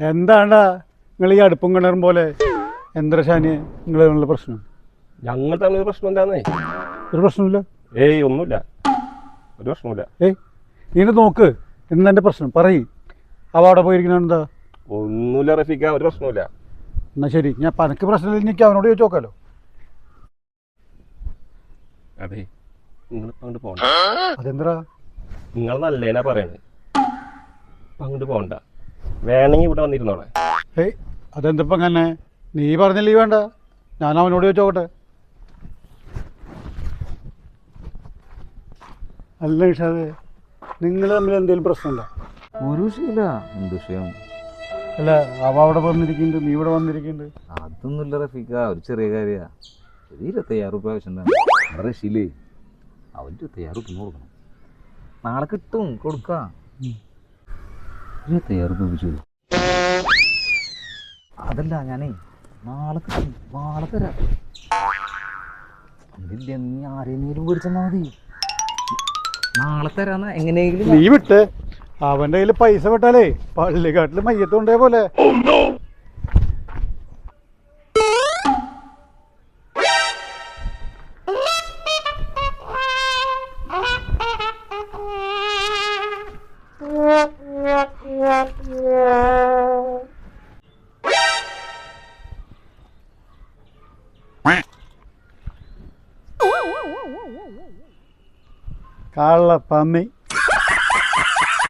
എന്താണ്ടാ നിങ്ങൾ ഈ അടുപ്പും കിണറും പോലെ എന്താ ഷാനി നിങ്ങളുള്ള പ്രശ്നം? ഞങ്ങൾ തമ്മിൽ പ്രശ്നം എന്താന്നേ? ഒരു പ്രശ്നമില്ല. ഏയ് ഒന്നുമില്ല, ഒരു പ്രശ്നമില്ല. നീ നോക്ക്, എന്താ എൻ്റെ പ്രശ്നം പറയ്. അവ അവിടെ പോയിരിക്കണ എന്താ? ഒന്നുമില്ല റഫീക്ക, ഒരു പ്രശ്നമില്ല. എന്നാ ശരി, ഞാൻ പനക്ക് പ്രശ്നമില്ല, എനിക്ക് അവനോട് ചോദിച്ചു നോക്കാലോ. അതെ, നിങ്ങൾ അങ്ങോട്ട് പോകണ്ട. അതെന്താ? നിങ്ങൾ നല്ലേനാ പറയണേ, അങ്ങോട്ട് പോകണ്ട. വേണമെങ്കിൽ ഇവിടെ വന്നിരുന്നോളെ. അതെന്തപ്പം അങ്ങനെ? നീ പറഞ്ഞില്ലേ വേണ്ട, ഞാൻ അവനോട് ചോദിച്ചോക്കട്ടെ. അല്ല നിഷാദേ, നിങ്ങൾ തമ്മിൽ എന്തെങ്കിലും പ്രശ്നമുണ്ടോ? ഒരു വിഷയമില്ല. എന്ത് വിഷയം? അല്ല, അവ അവിടെ വന്നിരിക്കുന്നുണ്ട്, നീ ഇവിടെ വന്നിരിക്കുന്നുണ്ട്. അതൊന്നുമില്ല റഫീക്ക, ഒരു ചെറിയ കാര്യമാണ്. ഒരു 27 റുപ്യ ആവശ്യമുണ്ടാണ്. നമ്മുടെ റഷീലേ, അവൻ 27 റുപ്യ കൊടുക്കണം. നാളെ കിട്ടും, കൊടുക്കാം. 27 റുപ്യ വെച്ചു. അതല്ല, ഞാനേ നാളെ കിട്ടും, നാളെ തരാം. അതില്ല, നീ ആരെങ്കിലും മേടിച്ചെന്നാ മതി. നാളെ തരാന്ന് എങ്ങനെയെങ്കിലും. നീ വിട്ട് അവന്റെ കയ്യിൽ പൈസ വിട്ടാലേ പള്ളിക്കാട്ടില് മയ്യത്തുണ്ടേ പോലെ. കള്ള പന്നി.